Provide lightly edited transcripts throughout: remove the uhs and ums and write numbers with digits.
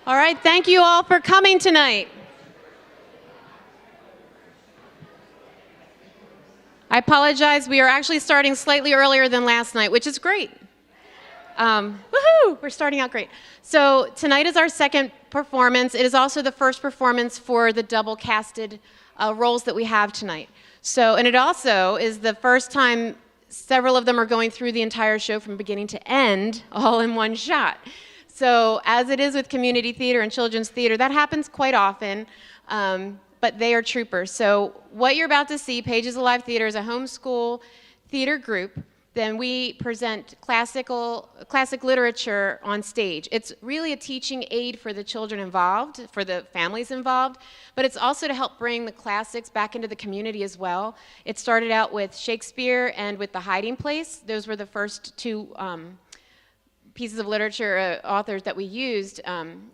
All right, thank you all for coming tonight. I apologize, we are actually starting slightly earlier than last night, which is great. Woohoo! We're starting out great. So tonight is our second performance. It is also the first performance for the double casted roles that we have tonight. So, and it also is the first time several of them are going through the entire show from beginning to end, all in one shot. So as it is with community theater and children's theater, that happens quite often, but they are troopers. So what you're about to see, Pages Alive Theater, is a homeschool theater group. Then we present classic literature on stage. It's really a teaching aid for the children involved, for the families involved, but it's also to help bring the classics back into the community as well. It started out with Shakespeare and with The Hiding Place. Those were the first two pieces of literature, authors that we used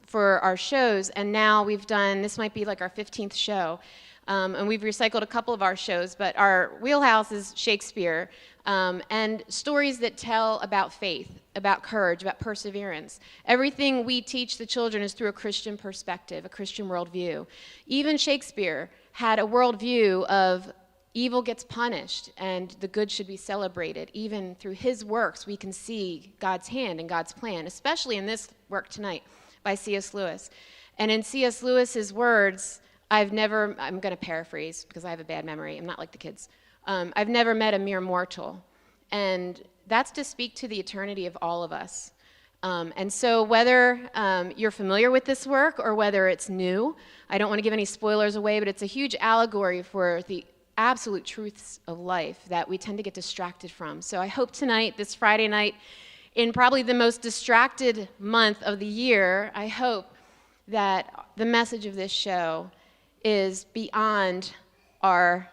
for our shows, and now we've done, this might be like our 15th show, and we've recycled a couple of our shows, but our wheelhouse is Shakespeare, and stories that tell about faith, about courage, about perseverance. Everything we teach the children is through a Christian perspective, a Christian worldview. Even Shakespeare had a worldview of evil gets punished and the good should be celebrated. Even through his works, we can see God's hand and God's plan, especially in this work tonight by C.S. Lewis. And in C.S. Lewis's words, I'm going to paraphrase because I have a bad memory. I'm not like the kids. I've never met a mere mortal. And that's to speak to the eternity of all of us. And so whether you're familiar with this work or whether it's new, I don't want to give any spoilers away, but it's a huge allegory for the absolute truths of life that we tend to get distracted from. So I hope tonight, this Friday night, in probably the most distracted month of the year, I hope that the message of this show is beyond our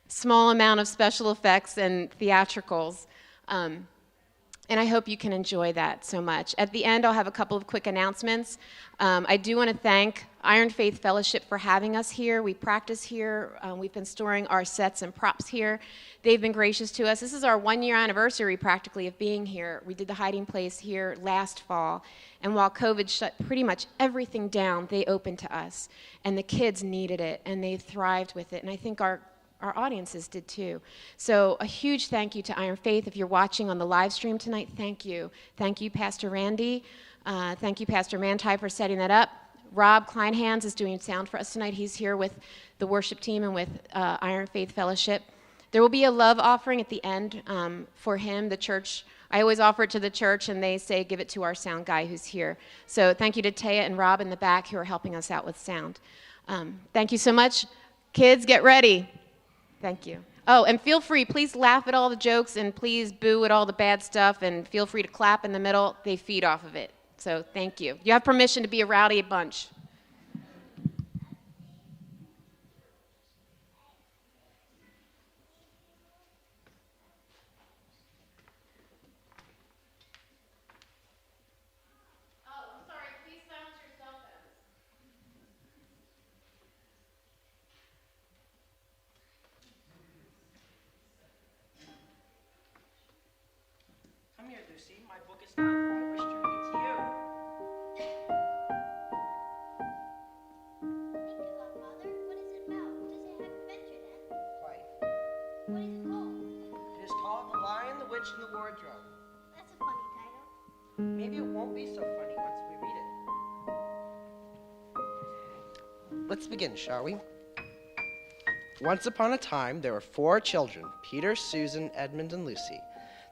small amount of special effects and theatricals. And I hope you can enjoy that so much. At the end, I'll have a couple of quick announcements. I do want to thank Iron Faith Fellowship for having us here. We practice here. We've been storing our sets and props here. They've been gracious to us. This is our 1-year anniversary, practically, of being here. We did the Hiding Place here last fall. And while COVID shut pretty much everything down, they opened to us. And the kids needed it, and they thrived with it. And I think our audiences did too. So a huge thank you to Iron Faith. If you're watching on the live stream tonight, thank you. Thank you, Pastor Randy. Thank you, Pastor Manti, for setting that up. Rob Kleinhans is doing sound for us tonight. He's here with the worship team and with Iron Faith Fellowship. There will be a love offering at the end for him, the church. I always offer it to the church, and they say, give it to our sound guy who's here. So thank you to Taya and Rob in the back who are helping us out with sound. Thank you so much. Kids, get ready. Thank you. Oh, and feel free, please laugh at all the jokes and please boo at all the bad stuff, and feel free to clap in the middle. They feed off of it. So thank you. You have permission to be a rowdy bunch. Come here, Lucy. My book is down home. I wish to read to you. Thank you, Godmother. What is it about? Does it have adventure then? Quite. What is it called? It is called The Lion, the Witch, and the Wardrobe. That's a funny title. Maybe it won't be so funny once we read it. Let's begin, shall we? Once upon a time, there were 4 children, Peter, Susan, Edmund, and Lucy.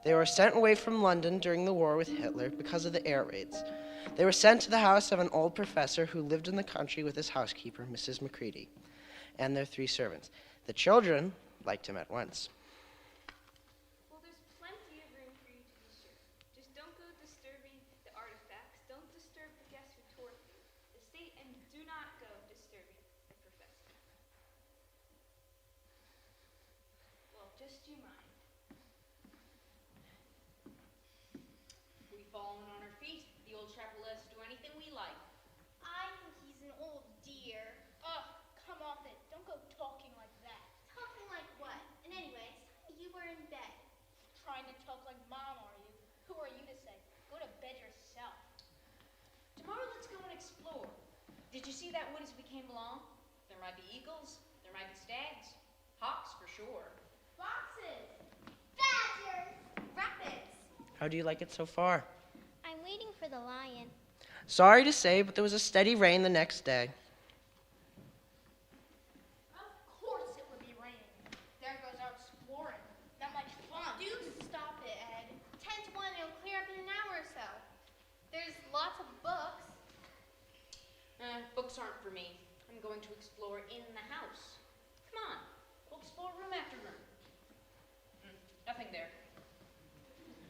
They were sent away from London during the war with Hitler because of the air raids. They were sent to the house of an old professor who lived in the country with his housekeeper, Mrs. Macready, and their 3 servants. The children liked him at once. Well, there's plenty of room for you to be sure. Just don't go disturbing the artifacts. Don't disturb the guests who toured you. The state, and do not go disturbing the professor. Well, just you mind. We've fallen on our feet. The old chap will let us do anything we like. I think he's an old dear. Ugh, come off it. Don't go talking like that. Talking like what? And anyways, you were in bed. Trying to talk like Mom, are you? Who are you to say? Go to bed yourself. Tomorrow let's go and explore. Did you see that wood as we came along? There might be eagles, there might be stags, hawks for sure. Foxes. Badgers. Rabbits. How do you like it so far? I'm waiting for the lion. Sorry to say, but there was a steady rain the next day. Of course it would be raining. There goes out exploring. Not much fun. Do stop it, Ed. 10 to 1, it'll clear up in an hour or so. There's lots of books. Books aren't for me. I'm going to explore in the house. Come on, we'll explore room after room. Nothing there.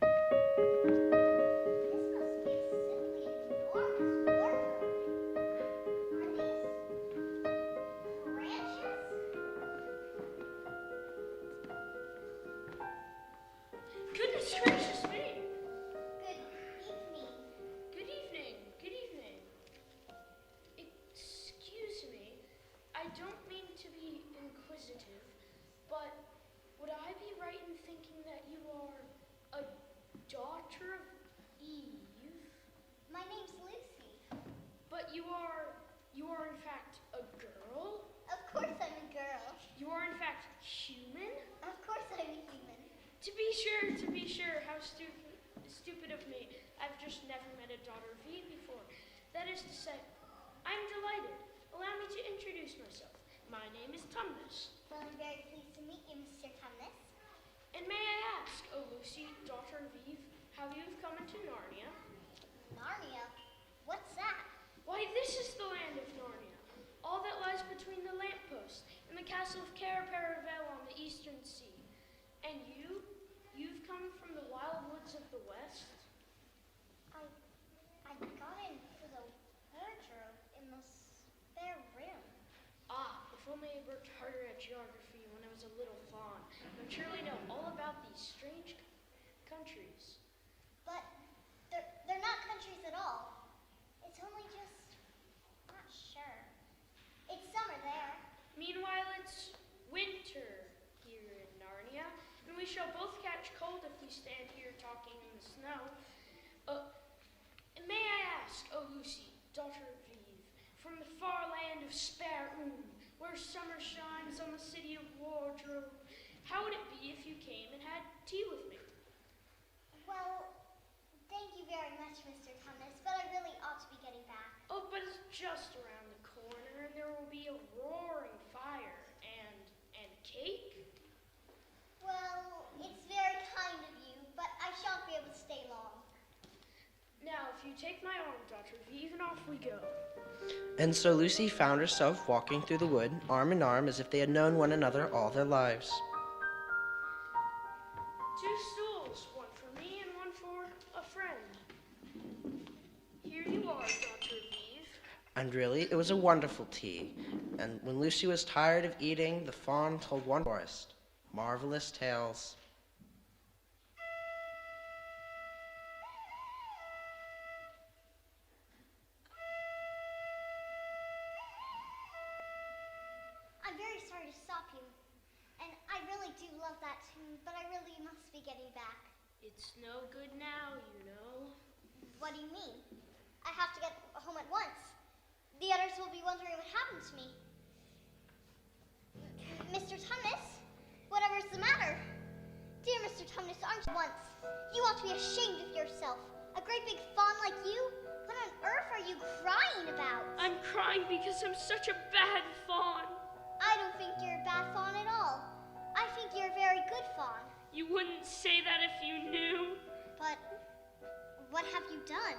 This must be a simply enormous wardrobe. Are these branches? Goodness gracious me! Good evening. Good evening. Good evening. Excuse me. I don't mean to be inquisitive, but would I be right in thinking that you are a daughter of Eve? My name's Lucy. But you are in fact a girl? Of course I'm a girl. You are in fact human? Of course I'm a human. To be sure, how stupid of me. I've just never met a daughter of Eve before. That is to say, I'm delighted. Allow me to introduce myself. My name is Tumnus. Well, I'm very pleased to meet you, Mr. Tumnus. And may I ask, O Lucy, daughter of Eve, how you've come into Narnia? Narnia? What's that? Why, this is the land of Narnia, all that lies between the lamppost and the castle of Caraparavel on the eastern sea. And you've come from the wild woods of the west? I got in for the wardrobe in the spare room. Ah, if only I worked harder at geography when I was a little fawn, I would surely know all about these strange countries. But they're not countries at all. It's only just, not sure. It's summer there. Meanwhile, it's winter here in Narnia, and we shall both catch cold if we stand here talking in the snow. May I ask, O Lucy, daughter of Eve, from the far land of Spare-Un, where summer shines on the city of Wardrobe, how would it be if you came and had tea with me? Well, thank you very much, Mr. Tumnus, but I really ought to be getting back. Oh, but it's just around the corner, and there will be a roaring fire and cake. Well, it's very kind of you, but I shan't be able to stay long. Now, if you take my arm, daughter of Eve, and off we go. And so Lucy found herself walking through the wood, arm in arm, as if they had known one another all their lives. 2 stools, one for me and one for a friend. Here you are, daughter of Eve. And really, it was a wonderful tea. And when Lucy was tired of eating, the fawn told one forest marvelous tales. I'm very sorry to stop you. And I really do love that tune, but I really must be getting back. It's no good now, you know. What do you mean? I have to get home at once. The others will be wondering what happened to me. Mr. Tumnus, whatever's the matter? Dear Mr. Tumnus, aren't you once? You ought to be ashamed of yourself. A great big fawn like you? What on earth are you crying about? I'm crying because I'm such a bad fawn. I don't think you're a bad fawn at all. I think you're a very good fawn. You wouldn't say that if you knew. But what have you done?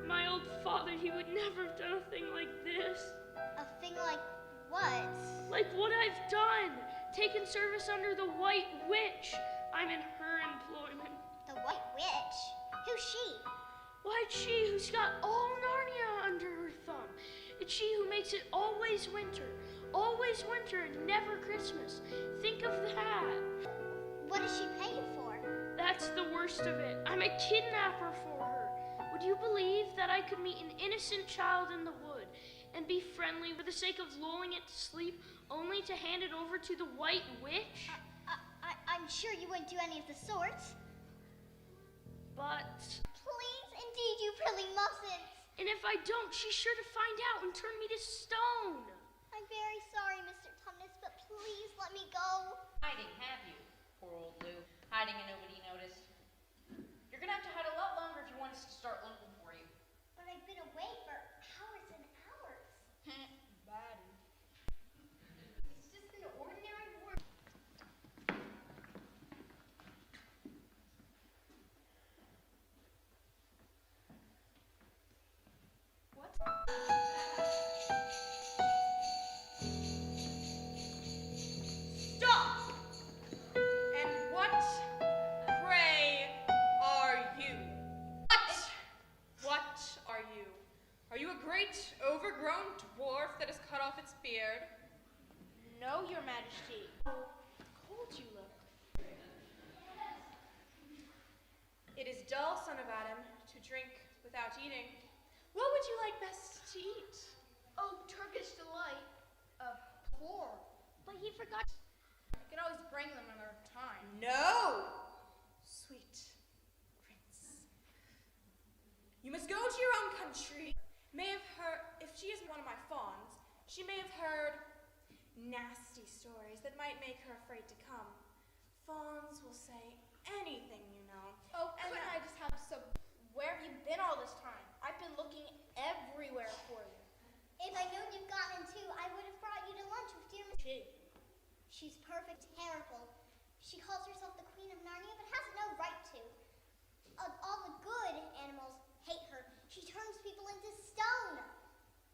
My old father, he would never have done a thing like this. A thing like what? Like what I've done. Taken service under the White Witch. I'm in her employment. The White Witch? Who's she? Why, it's she who's got all Narnia under her thumb. It's she who makes it always winter and never Christmas. Think of that. What does she pay you for? That's the worst of it. I'm a kidnapper for her. Would you believe that I could meet an innocent child in the wood and be friendly for the sake of lulling it to sleep, only to hand it over to the White Witch? I'm sure you wouldn't do any of the sort. But Please, indeed, you really mustn't. And if I don't, she's sure to find out and turn me to stone. I'm very sorry, Mr. Tumnus, but please let me go. Hiding, have you? Poor old Lou. Hiding and nobody noticed. You're gonna have to hide a lot longer if you want us to start looking for you. But I've been away for hours and hours. Bad. It's just an ordinary word. Stop! And what, pray, are you? What are you? Are you a great, overgrown dwarf that has cut off its beard? No, Your Majesty. How cold you look. It is dull, son of Adam, to drink without eating. What would you like best to eat? Oh, Turkish delight. Poor. But he forgot. I can always bring them another time. No, sweet prince. You must go to your own country. May have heard, if she is one of my fawns, she may have heard nasty stories that might make her afraid to come. Fawns will say anything, you know. Oh, couldn't I just have some... Where have you been all this time? I've been looking everywhere for you. If I knew you'd gotten two, I would have brought you to lunch with dear Miss. She's perfect, terrible. She calls herself the Queen of Narnia, but has no right to. All the good animals hate her. She turns people into stone.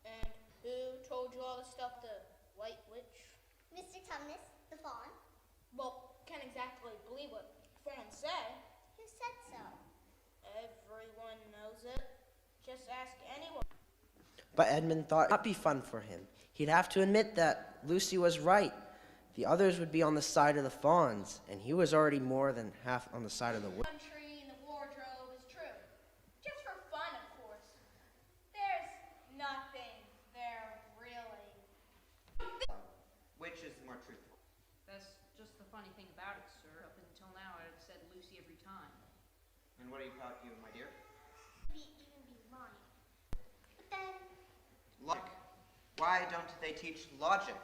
And who told you all this stuff, the White Witch? Mr. Tumnus, the fawn. Well, can't exactly believe what fawns say. Who said so? Everyone knows it. Just ask anyone. But Edmund thought it would not be fun for him. He'd have to admit that Lucy was right. The others would be on the side of the fawns, and he was already more than half on the side of the witch. Country and the wardrobe is true. Just for fun, of course. There's nothing there, really. Which is more truthful? That's just the funny thing about it, sir. Up until now, I've said Lucy every time. And what are you taught you, my dear? Even be lying. But then, Logic. Why don't they teach logic?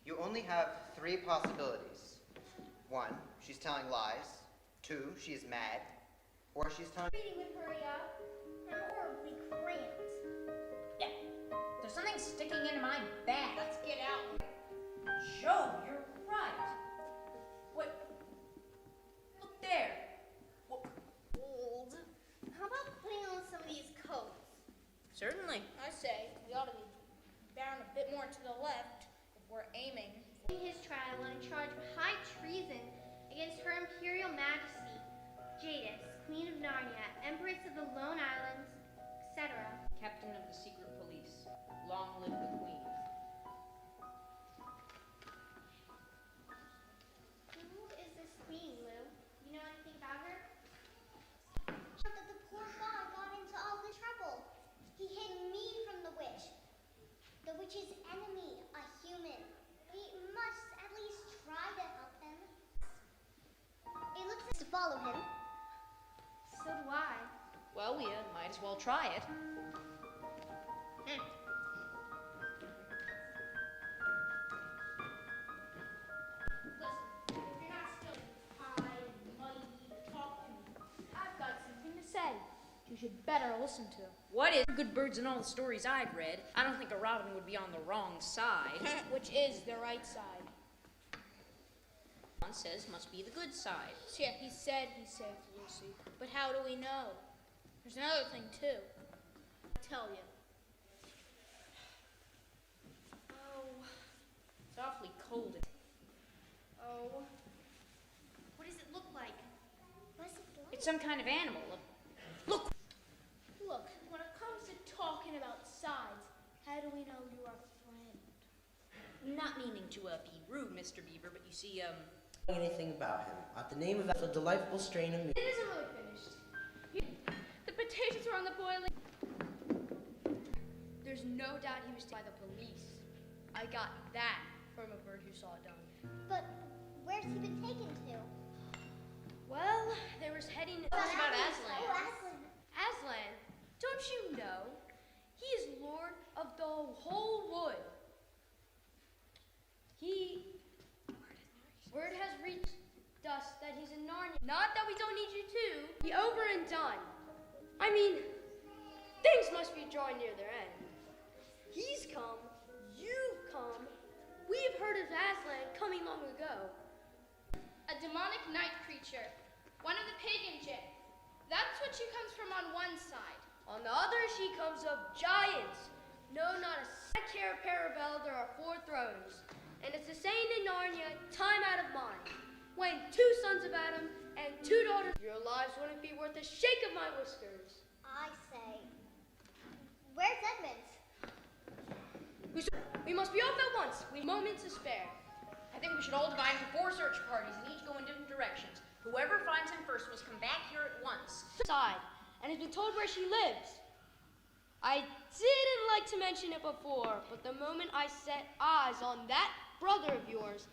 You only have three possibilities. One, she's telling lies. Two, she's mad. Or she's telling... reading would hurry up. I'm horribly cramped. Yeah. There's something sticking into my back. Let's get out. Joe, you're right. What? Look there. What? Old. How about putting on some of these coats? Certainly. I say we ought to be bound a bit more to the left if we're aiming. In his trial on a charge of high treason against Her Imperial Majesty, Jadis, Queen of Narnia, Empress of the Lone Islands, etc. Captain of the Secret Police. Long live the Queen. Who is this queen, Lou? You know anything about her? That the poor guy got into all this trouble. He hid me from the witch. The witch's enemy, a human. We must at least try to help him. It looks like to follow him. So do I. Well, we might as well try it. Listen, if you're not still high and mighty to talk to me, I've got something to say. You should better listen to. What is good birds in all the stories I've read? I don't think a robin would be on the wrong side. Which is the right side. One says must be the good side. So yeah, he saved Lucy. But how do we know? There's another thing too. I'll tell you. Oh, it's awfully cold. Oh. What does it look like? What is it like? It's some kind of animal. Look! Look, when it comes to talking about sides, how do we know you're a friend? Not meaning to be rude, Mr. Beaver, but you see, Anything about him. At the name of a delightful strain of music. It isn't really finished. The potatoes are on the boiling. There's no doubt he was taken by the police. I got that from a bird who saw it done. But where's he been taken to? Well, they was heading. About Aslan. Oh, Aslan. Aslan, don't you know He is lord of the whole wood. Word has reached us that he's in Narnia. Not that we don't need you to. Be over and done. I mean, things must be drawing near their end. He's come. You've come. We've heard of Aslan coming long ago. A demonic night creature. One of the pagan jinn. That's what she comes from on one side. On the other, she comes of giants. No, not a care Parabella, there are 4 thrones. And it's the saying in Narnia, time out of mind. When 2 sons of Adam and 2 daughters, your lives wouldn't be worth a shake of my whiskers. I say, where's Edmund? We must be off at once. We have moments to spare. I think we should all divide into 4 search parties and each go in different directions. Whoever finds him first must come back here at once. Side, and has been told where she lives. I didn't like to mention it before, but the moment I set eyes on that brother of yours,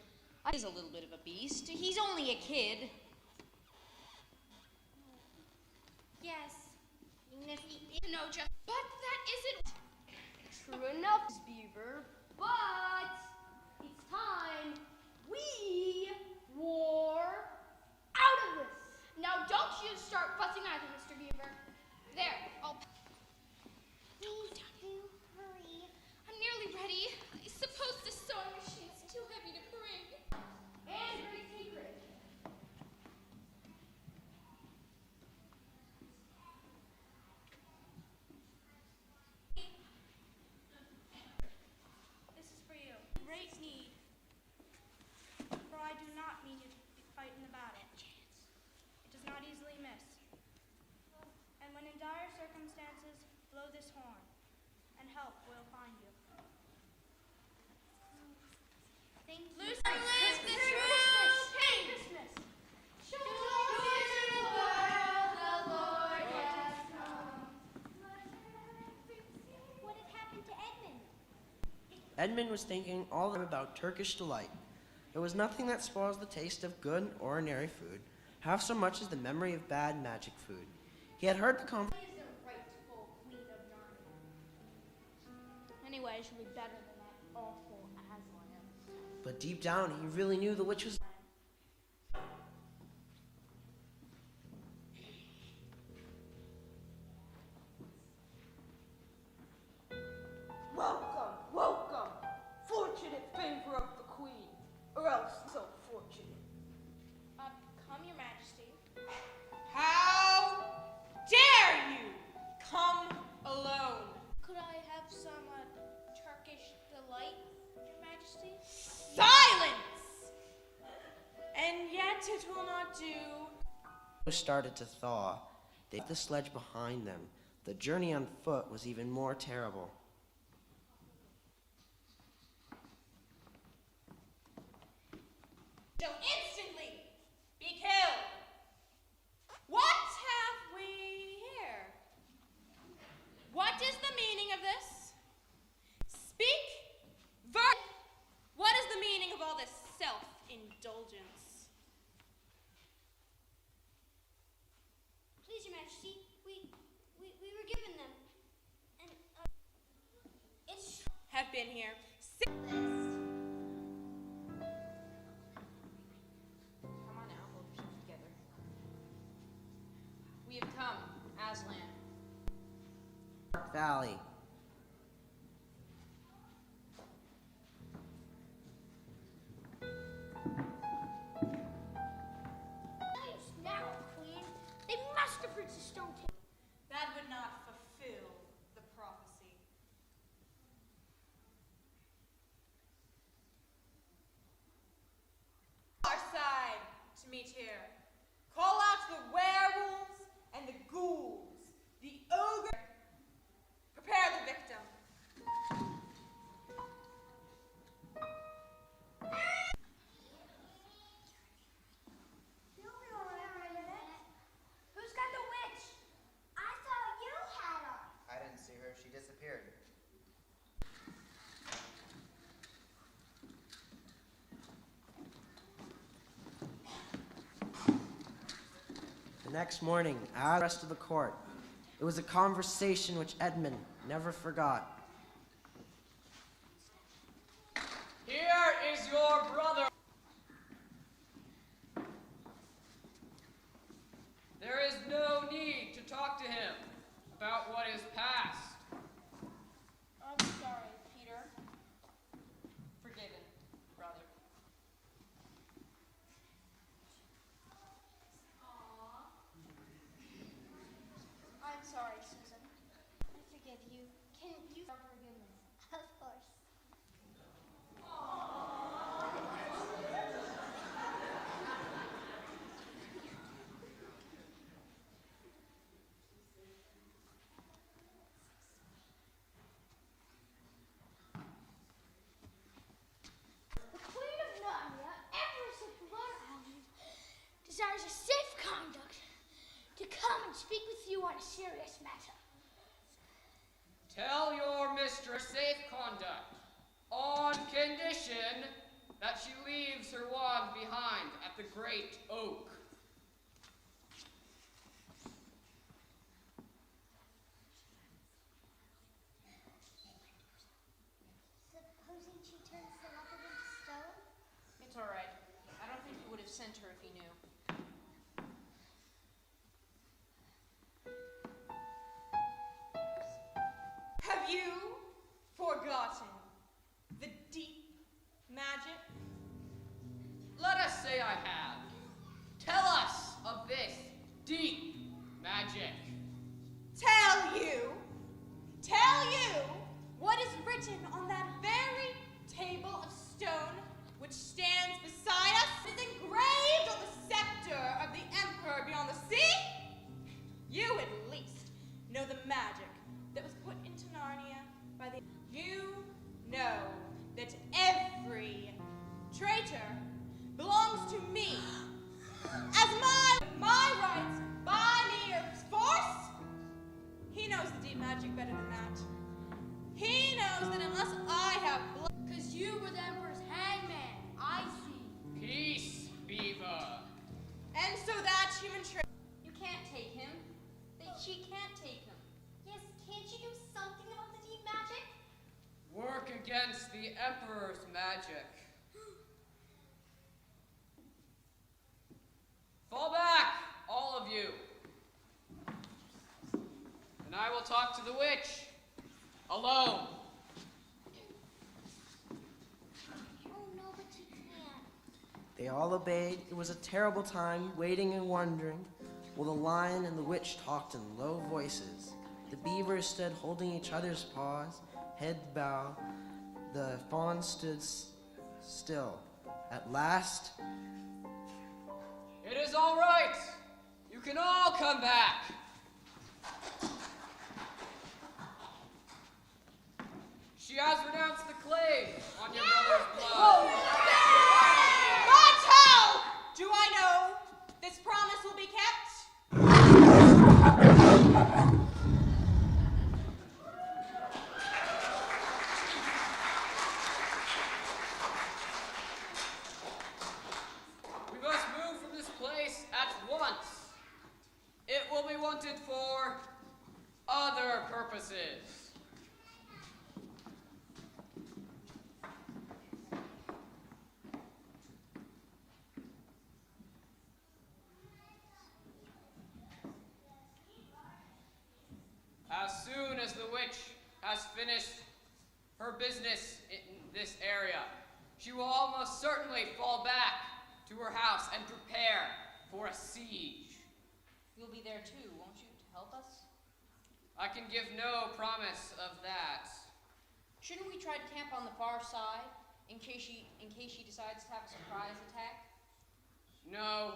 He's a little bit of a beast. He's only a kid. Yes. Even if he is no just. But that isn't. True enough, Beaver, but it's time we war out of this. Now don't you start fussing either, Mr. Beaver. There, I'll. Please do hurry. I'm nearly ready. I suppose the sewing machine's too heavy to bring. And great secret. This is for you. Great need. For I do not mean you to fight in the battle. It does not easily miss. And when in dire circumstances, blow this horn, and help will find you. Thank you. Loose and live the true king. What had happened to Edmund? Edmund was thinking all about Turkish delight. It was nothing that spoils the taste of good, ordinary food, half so much as the memory of bad magic food. He had heard the conversation. She is the rightful queen of Narnia. Anyway, she'll be better than that awful Aslan. But deep down, he really knew the witch was. Welcome, welcome, fortunate favor of the queen, or else so fortunate. Come, Your Majesty. How dare you come alone? Could I have some Turkish delight, Your Majesty? Silence! And yet it will not do. Started to thaw. They left the sledge behind them. The journey on foot was even more terrible. Shall instantly be killed. What have we here? What is the meaning of this? Speak, what is the meaning of all this self-indulgence? Please, Your Majesty, we were given them. And, it's Have been here. list. Come on now, hold yourself together. We have come, Aslan. Dark Valley. Now, Queen, they must have reached the stone table. That would not fulfill the prophecy. Our side to meet here. Call out the werewolves and the ghouls, the ogre. Prepare the victim. Who's got the witch? I thought you had her. I didn't see her. She disappeared. The next morning, as the rest of the court, it was a conversation which Edmund never forgot. Here is your brother. There is no need to talk to him about what is past. I'm sorry, Peter. Forgiven, brother. I'm sorry, Susan. I forgive you. Can you forgive me? Of course. The Queen of Narnia, Empress of Waterhouses, desires a safe conduct to come and speak with you on a serious matter. Tell your mistress safe conduct, on condition that she leaves her wand behind at the great oak. Supposing she turns the leopard into stone? It's all right. I don't think he would have sent her if he knew. Have you forgotten the deep magic? Let us say I have. Tell us of this deep magic. Tell you what is written on that very table of stone which stands beside us is engraved on the scepter of the emperor beyond the sea? You at least know the magic that was put into Narnia by the... You know that every traitor belongs to me as my rights by mere force. He knows the deep magic better than that. He knows that unless I have blood... Because you were the Emperor's hangman. I see. Peace, Beaver. And so that human traitor... You can't take him. She can't take him. Yes, can't you do something about the deep magic? Work against the Emperor's magic. Fall back, all of you. And I will talk to the witch. Alone. Oh no, but you can't. They all obeyed. It was a terrible time, waiting and wondering, while the lion and the witch talked in low voices. The beavers stood holding each other's paws, heads bowed. The fawn stood still. At last, It is all right. You can all come back. She has renounced the claim on your brother's blood. But how do I know this promise will be kept? We must move from this place at once. It will be wanted for other purposes. As soon as the witch has finished her business in this area, she will almost certainly fall back to her house and prepare for a siege. You'll be there too, won't you, to help us? I can give no promise of that. Shouldn't we try to camp on the far side in case she decides to have a surprise attack? No,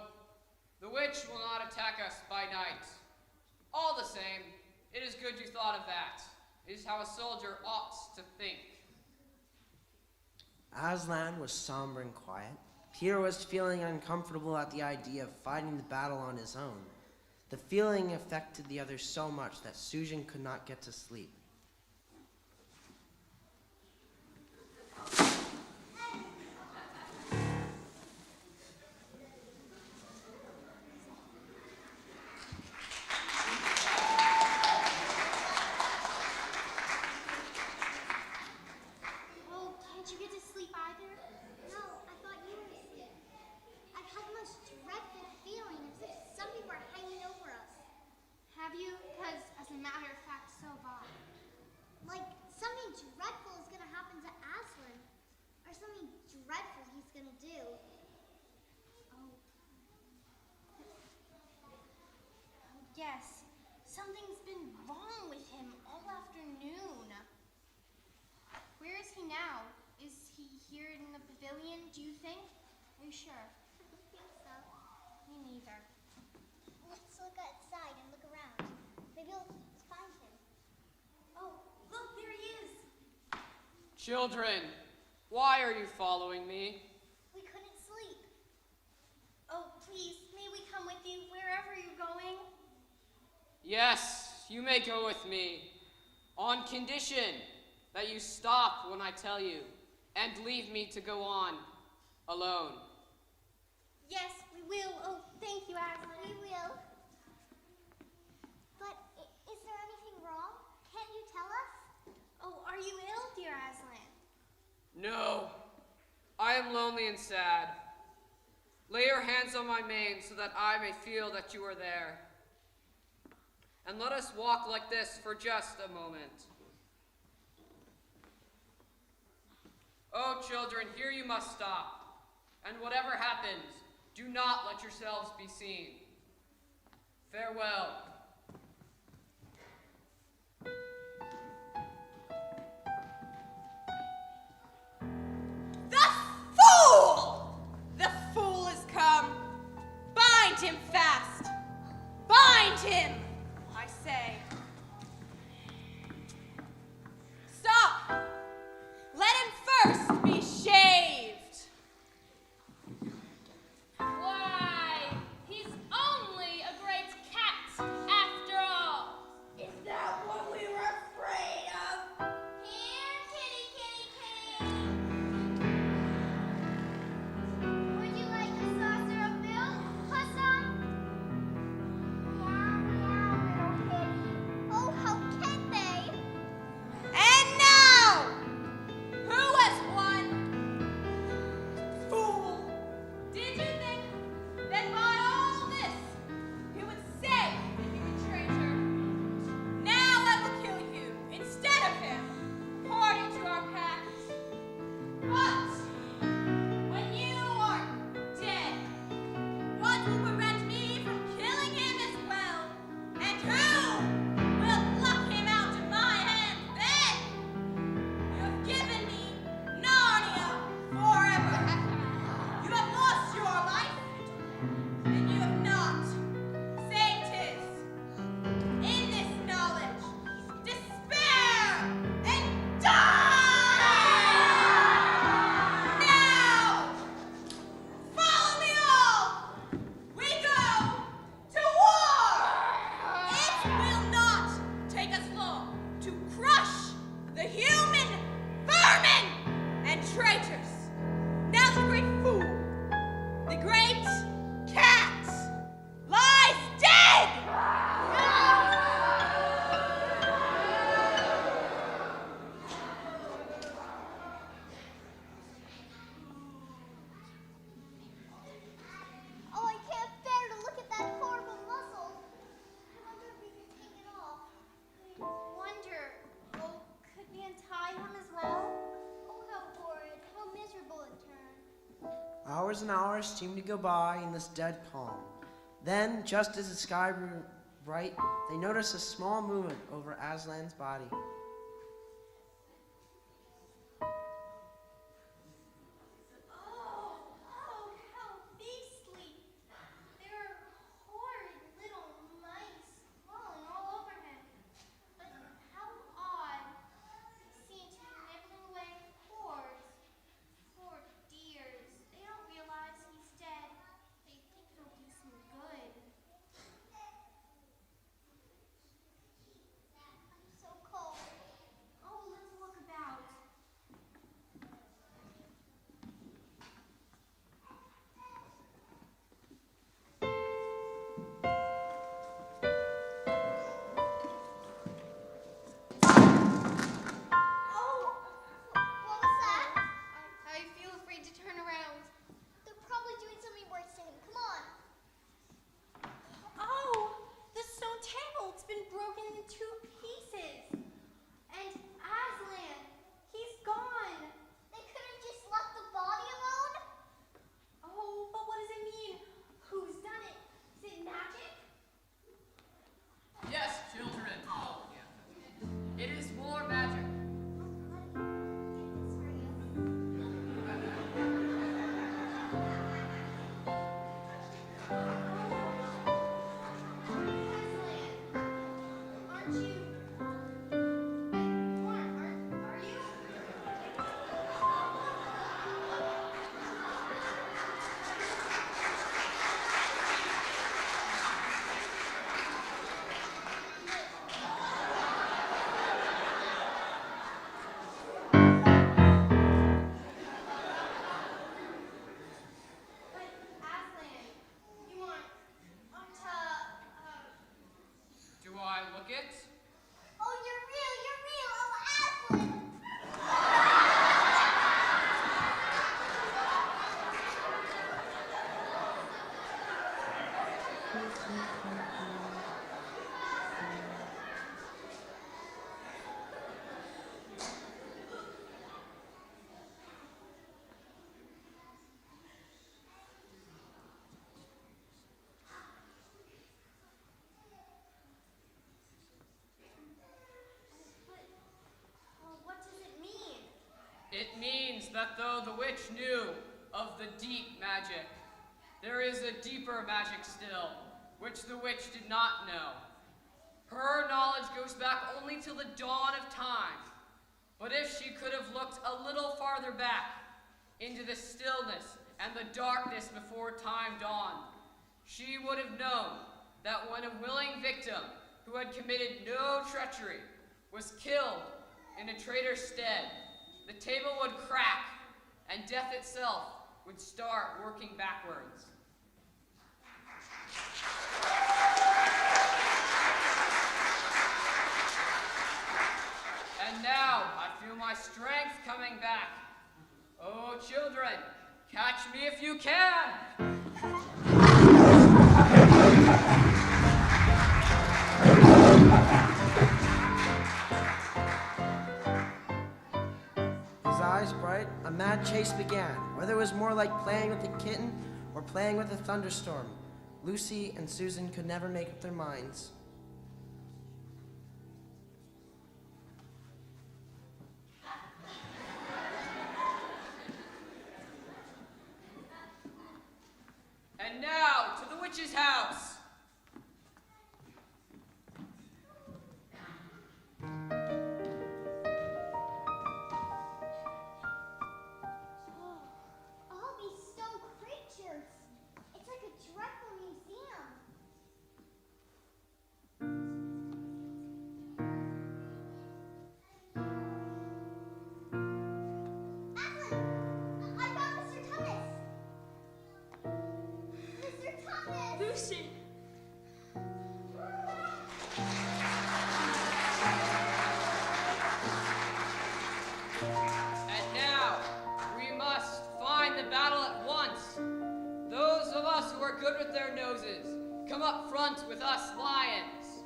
the witch will not attack us by night. All the same, it is good you thought of that. It is how a soldier ought to think. Aslan was somber and quiet. Peter was feeling uncomfortable at the idea of fighting the battle on his own. The feeling affected the others so much that Susan could not get to sleep. matter of fact, so have I. Like, something dreadful is gonna happen to Aslan. Or something dreadful he's gonna do. Oh. Yes. Something's been wrong with him all afternoon. Where is he now? Is he here in the pavilion, do you think? Are you sure? I don't think so. Me neither. Let's look outside and look around. Maybe we'll find him. Oh, look, there he is. Children, why are you following me? We couldn't sleep. Oh, please, may we come with you wherever you're going? Yes, you may go with me, on condition that you stop when I tell you, and leave me to go on alone. Yes, we will. Oh, thank you, Aslan. We will. But is there anything wrong? Can't you tell us? Oh, are you ill, dear Aslan? No, I am lonely and sad. Lay your hands on my mane so that I may feel that you are there. And let us walk like this for just a moment. Oh, children, here you must stop. And whatever happens, do not let yourselves be seen. Farewell. The fool! The fool has come. Bind him fast. Bind him, I say. Stop. Let him first be shaved. Why, he's only a great cat after all. Is that what we were afraid of? Here, kitty, kitty, kitty. Would you like a saucer of milk, Hassan? Meow, meow, little kitty. Oh, how can they? And now, who has won? Fool! Did you think that by all this you would say that you betrayed her? Now I will kill you instead of him, according to our pact. But when you are dead, what will prevent me from killing him as well? And who will pluck him out of my hand then? You have given me Narnia forever. You have lost your life, and you have not saved his. In this knowledge, despair and die! Now, follow me all. We go to war. It will not take us long to crush the human vermin and traitors. Now the great fool, the great cat, lies dead. Oh, I can't bear to look at that horrible muzzle. I wonder if we can take it off. Oh, could we untie him as well? Oh, how horrid, how miserable it turned. Hours and hours seemed to go by in this dead calm. Then, just as the sky grew bright, they noticed a small movement over Aslan's body. Oh, how beastly. There are horrid little mice crawling all over him. But how odd. They seem to be nibbling away at cords. Poor dears. They don't realize he's dead. They think it'll do some good. I'm so cold. What does it mean? It means that though the witch knew of the deep magic, there is a deeper magic still, which the witch did not know. Her knowledge goes back only till the dawn of time. But if she could have looked a little farther back into the stillness and the darkness before time dawned, she would have known that when a willing victim who had committed no treachery was killed in a traitor's stead, the table would crack and death itself would start working backwards. And now I feel my strength coming back. Oh, children, catch me if you can! His eyes bright, a mad chase began. Whether it was more like playing with a kitten or playing with a thunderstorm, Lucy and Susan could never make up their minds. And now to the witch's house. All these stone creatures. It's like a dreadful museum. Aslan, I found Mr. Thomas. Mr. Thomas. Lucy! And now we must find the battle at once. Those of us who are good with their noses, come up front with us lions.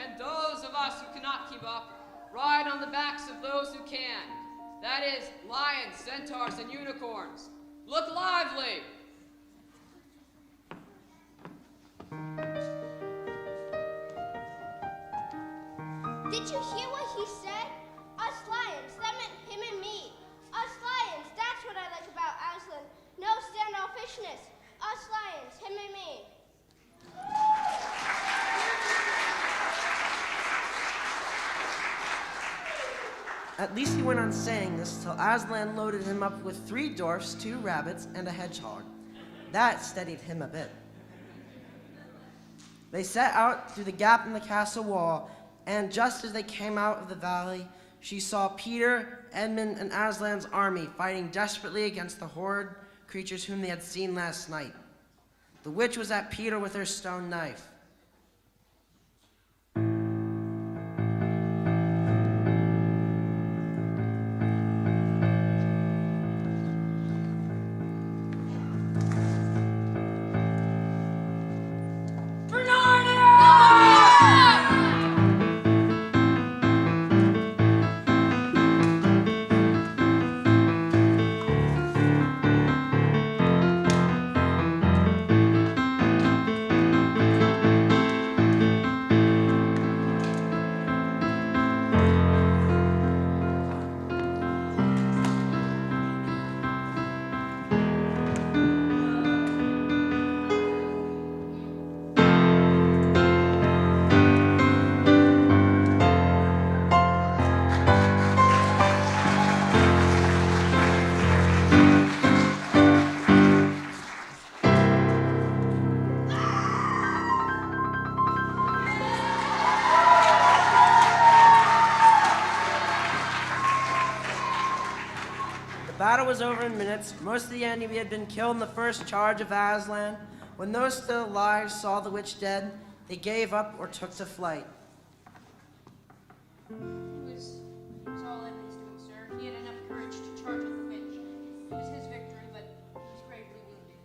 And those of us who cannot keep up, ride on the backs of those who can. That is, lions, centaurs, and unicorns. Look lively! Did you hear what he said? Us lions, that meant him and me. Us lions, that's what I like about Aslan. No standoffishness. Us lions, him and me. At least he went on saying this till Aslan loaded him up with 3 dwarfs, 2 rabbits, and a hedgehog. That steadied him a bit. They set out through the gap in the castle wall, and just as they came out of the valley, she saw Peter, Edmund, and Aslan's army fighting desperately against the horrid creatures whom they had seen last night. The witch was at Peter with her stone knife. The battle was over in minutes. Most of the enemy had been killed in the first charge of Aslan. When those still alive saw the witch dead, they gave up or took to flight. It was all Edmund's doing, sir. He had enough courage to charge with the witch. It was his victory, but he was gravely wounded.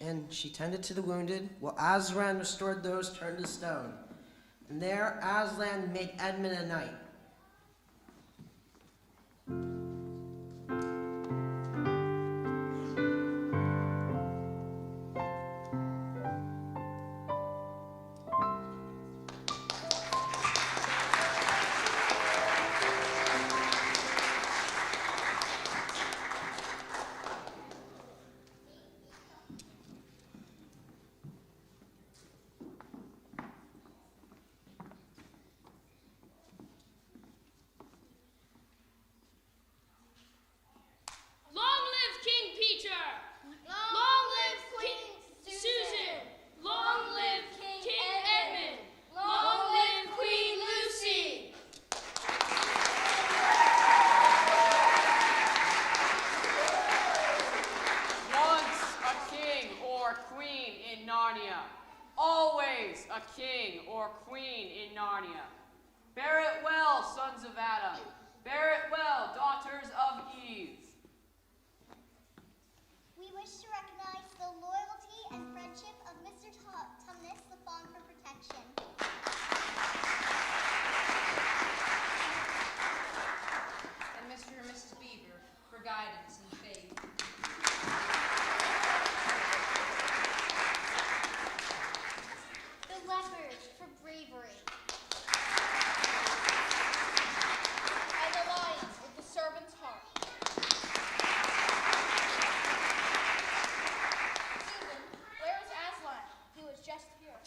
and she tended to the wounded, while Aslan restored those turned to stone. And there Aslan made Edmund a knight. Long live King Peter! Long live Queen Susan! Long live King Edmund! Long live Queen Lucy! Once a king or queen in Narnia. Always a king or queen in Narnia. Bear it well, sons of Adam. Bear it well, daughters of Eve. We wish to recognize the loyalty and friendship of Mr. Tumnus, the Fawn for protection. And Mr. and Mrs. Beaver for guidance and faith. The leopards for bravery. And the lions with the servant's heart. Susan, where is Aslan? He was just here.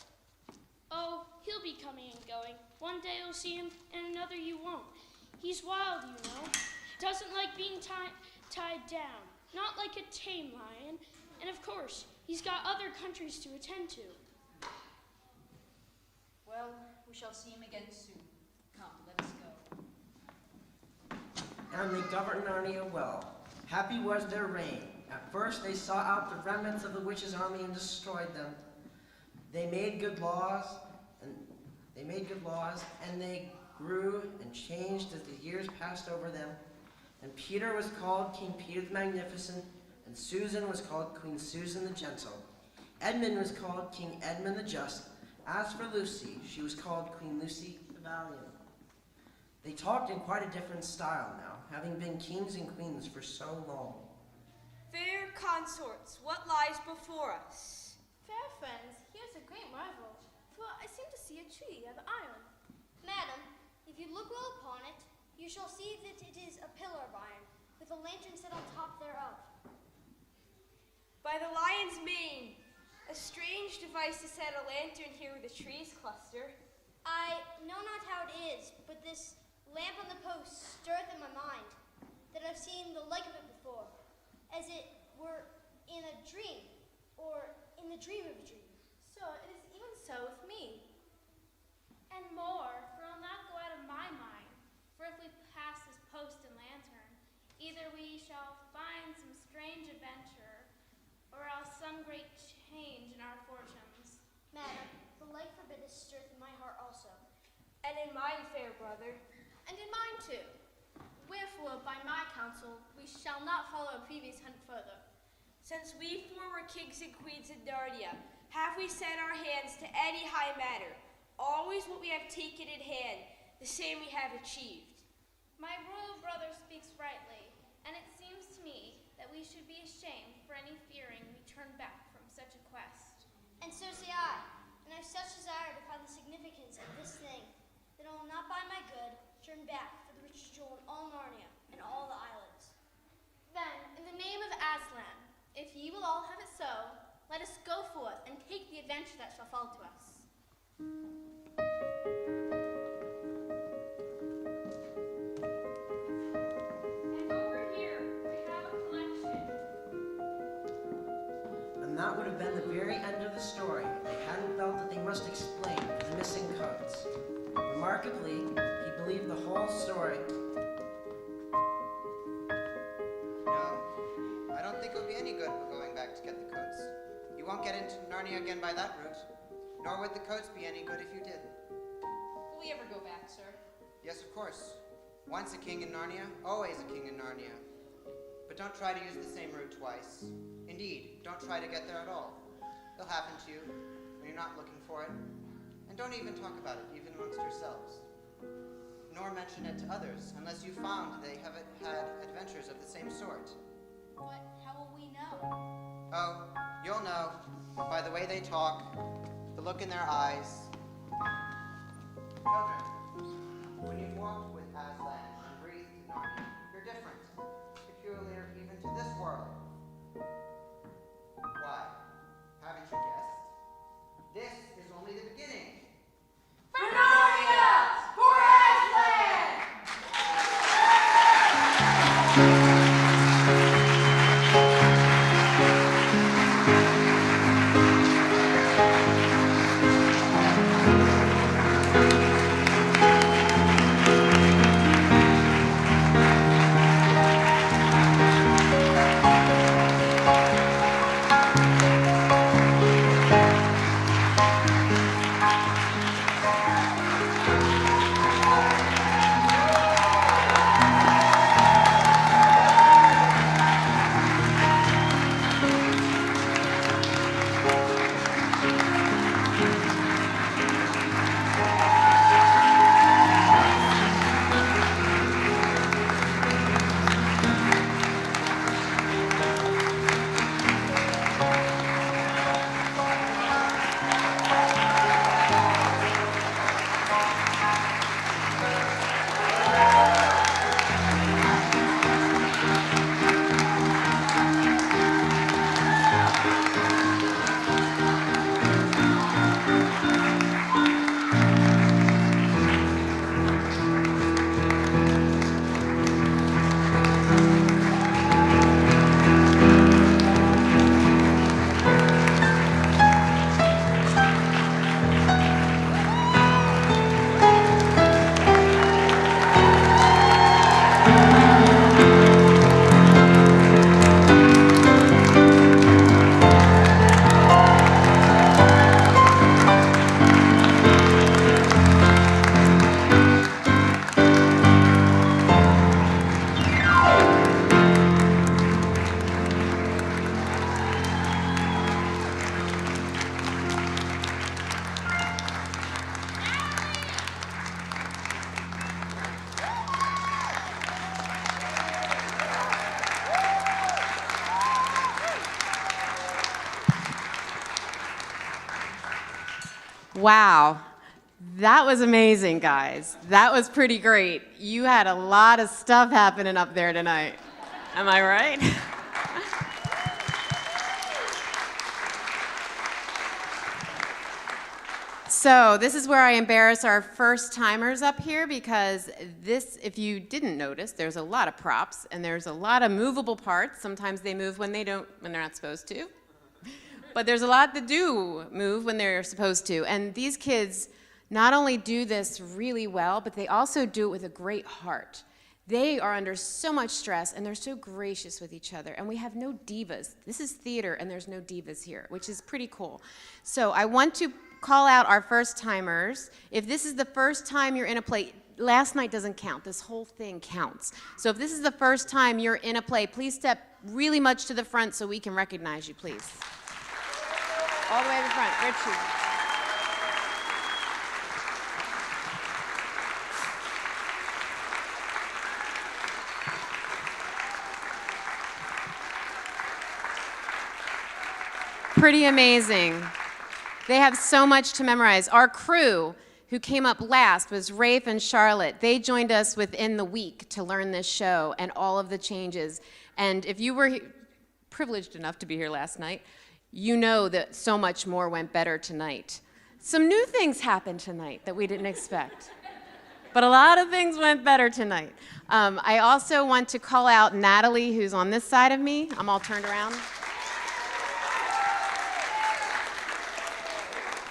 Oh, he'll be coming and going. One day you'll see him, and another you won't. He's wild, you know. Doesn't like being tied down. Not like a tame lion. And of course, he's got other countries to attend to. Well, we shall see him again soon. Come, let us go. And they governed Narnia well. Happy was their reign. At first they sought out the remnants of the witches' army and destroyed them. They made good laws, and they grew and changed as the years passed over them. And Peter was called King Peter the Magnificent, and Susan was called Queen Susan the Gentle. Edmund was called King Edmund the Just. As for Lucy, she was called Queen Lucy the Valiant. They talked in quite a different style now, having been kings and queens for so long. Fair consorts, what lies before us? Fair friends, here's a great marvel, for I seem to see a tree of iron. Madam, if you look well upon it, you shall see that it is a pillar of iron, with a lantern set on top thereof. By the lion's mane, a strange device to set a lantern here where the trees cluster. I know not how it is, but this lamp on the post stirreth in my mind, that I've seen the like of it before, as it were in a dream, or in the dream of a dream. So it is even so with me. And more, for it'll not go out of my mind. For if we pass this post and lantern, either we shall find some strange adventure, or else some great change in our fortunes. Madam, the like forbiddeth stirreth in my heart also. And in mine, fair brother. And in mine too. Wherefore, by my counsel, we shall not follow a previous hunt further. Since we four were kings and queens in Narnia, have we set our hands to any high matter? Always what we have taken in hand, the same we have achieved. My royal brother speaks rightly, and it seems to me that we should be ashamed for any fearing we turn back from such a quest. And so say I, and I have such desire to find the significance of this thing, that I will not by my good turn back for the richest jewel in all Narnia and all the islands. Then, in the name of Aslan, if ye will all have it so, let us go forth and take the adventure that shall fall to us. And over here, we have a collection. And that would have been the very end of the story if they hadn't felt that they must explain the missing codes. Remarkably, he believed the whole story. No, I don't think it'll be any good for going back to get the coats. You won't get into Narnia again by that route. Nor would the coats be any good if you did. Will we ever go back, sir? Yes, of course. Once a king in Narnia, always a king in Narnia. But don't try to use the same route twice. Indeed, don't try to get there at all. It'll happen to you when you're not looking for it. And don't even talk about it, even amongst yourselves. Nor mention it to others, unless you found they have had adventures of the same sort. But how will we know? Oh, you'll know by the way they talk, the look in their eyes. Children, when you've walked with Aslan and breathed Narnia, you're different, peculiar even to this world. Why? Haven't you guessed? This is only the beginning. Wow. That was amazing, guys. That was pretty great. You had a lot of stuff happening up there tonight. Am I right? So this is where I embarrass our first-timers up here, because this, if you didn't notice, there's a lot of props and there's a lot of movable parts. Sometimes they move when they're not supposed to. But there's a lot that do move when they're supposed to. And these kids not only do this really well, but they also do it with a great heart. They are under so much stress, and they're so gracious with each other. And we have no divas. This is theater, and there's no divas here, which is pretty cool. So I want to call out our first-timers. If this is the first time you're in a play, last night doesn't count. This whole thing counts. So if this is the first time you're in a play, please step really much to the front so we can recognize you, please. All the way to the front. Richie. Pretty amazing. They have so much to memorize. Our crew, who came up last, was Rafe and Charlotte. They joined us within the week to learn this show and all of the changes. And if you were privileged enough to be here last night, you know that so much more went better tonight. Some new things happened tonight that we didn't expect. But a lot of things went better tonight. I also want to call out Natalie, who's on this side of me. I'm all turned around.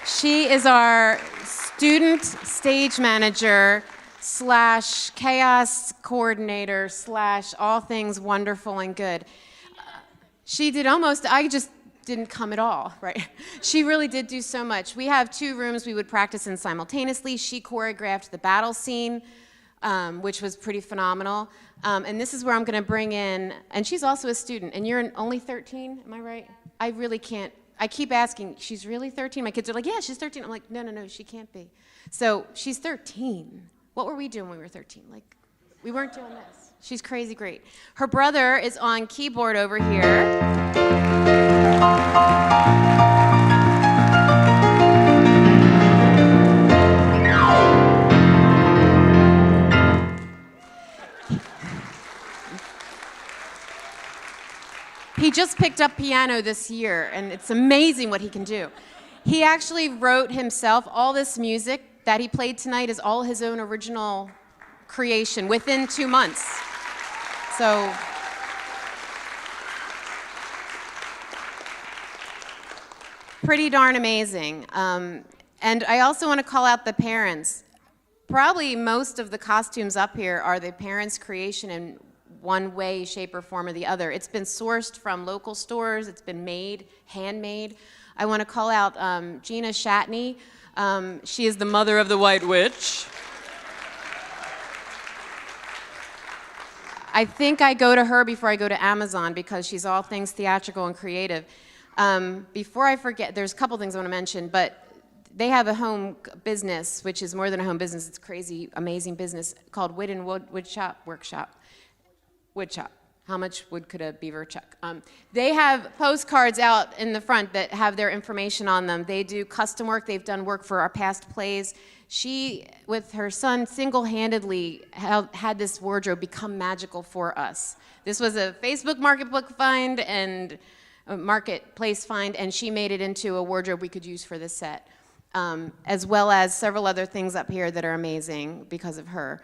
She is our student stage manager / chaos coordinator / all things wonderful and good. She did I just didn't come at all, right? She really did do so much. We have 2 rooms we would practice in simultaneously. She choreographed the battle scene, which was pretty phenomenal. And this is where I'm going to bring in, and she's also a student, and you're only 13, am I right? I really can't I keep asking, she's really 13? My kids are like, yeah, she's 13. I'm like, no, she can't be. So she's 13. What were we doing when we were 13? Like, we weren't doing this. She's crazy great. Her brother is on keyboard over here. He just picked up piano this year, and it's amazing what he can do. He actually wrote himself all this music that he played tonight is all his own original creation within 2 months. So pretty darn amazing. And I also want to call out the parents. Probably most of the costumes up here are the parents' creation in one way, shape, or form or the other. It's been sourced from local stores. It's been made, handmade. I want to call out Gina Shatney. She is the mother of the White Witch. I think I go to her before I go to Amazon because she's all things theatrical and creative. Before I forget, there's a couple things I want to mention, but they have a home business, which is more than a home business. It's a crazy, amazing business called Woodshop Workshop. Woodshop. How much wood could a beaver chuck? They have postcards out in the front that have their information on them. They do custom work. They've done work for our past plays. She, with her son, single-handedly had this wardrobe become magical for us. This was a Facebook marketplace find and a marketplace find, and she made it into a wardrobe we could use for this set, as well as several other things up here that are amazing because of her.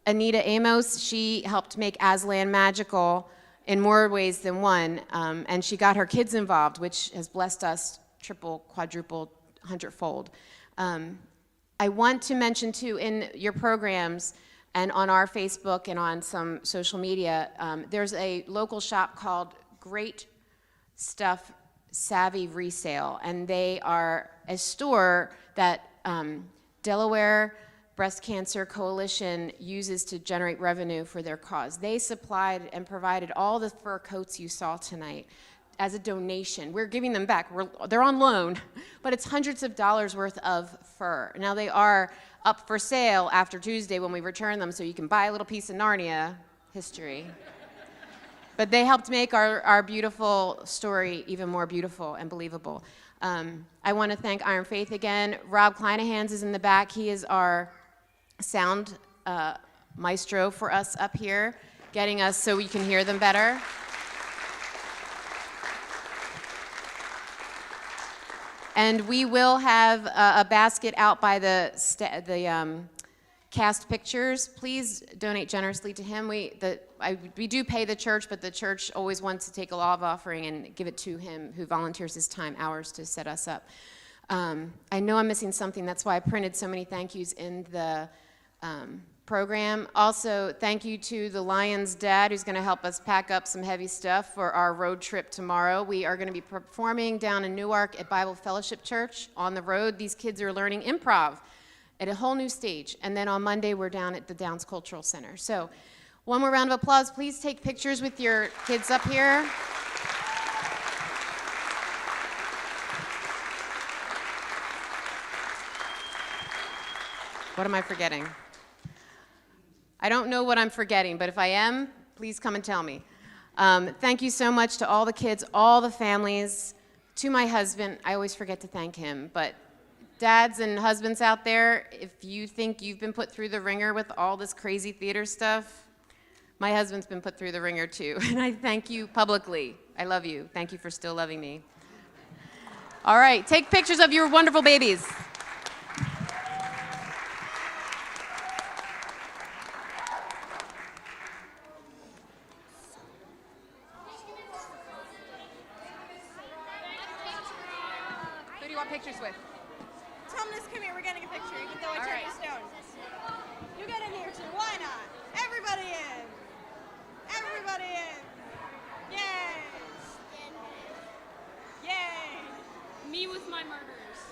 Anita Amos, she helped make Aslan magical in more ways than one, and she got her kids involved, which has blessed us triple, quadruple, hundredfold. I want to mention, too, in your programs and on our Facebook and on some social media, there's a local shop called Great Stuff Savvy Resale, and they are a store that Delaware Breast Cancer Coalition uses to generate revenue for their cause. They supplied and provided all the fur coats you saw tonight as a donation. We're giving them back. They're on loan, but it's hundreds of dollars worth of fur. Now they are up for sale after Tuesday when we return them, so you can buy a little piece of Narnia history. But they helped make our beautiful story even more beautiful and believable. I want to thank Iron Faith again. Rob Kleinahans is in the back. He is our sound maestro for us up here, getting us so we can hear them better. And we will have a basket out by the cast pictures. Please donate generously to him. We do pay the church, but the church always wants to take a love offering and give it to him who volunteers his time, hours, to set us up. I know I'm missing something. That's why I printed so many thank yous in the program. Also, thank you to the Lion's dad, who's going to help us pack up some heavy stuff for our road trip tomorrow. We are going to be performing down in Newark at Bible Fellowship Church on the road. These kids are learning improv at a whole new stage. And then on Monday, we're down at the Downs Cultural Center. So one more round of applause. Please take pictures with your kids up here. What am I forgetting? I don't know what I'm forgetting, but if I am, please come and tell me. Thank you so much to all the kids, all the families, to my husband. I always forget to thank him, but dads and husbands out there, if you think you've been put through the ringer with all this crazy theater stuff, my husband's been put through the ringer too, and I thank you publicly. I love you. Thank you for still loving me. All right, take pictures of your wonderful babies. Who do you want pictures with? Tumnus, come here. We're getting a picture, even though I turned you stone. You get in here too. Why not? Everybody in. Everybody in. Yay. Yay. Me with my murderers.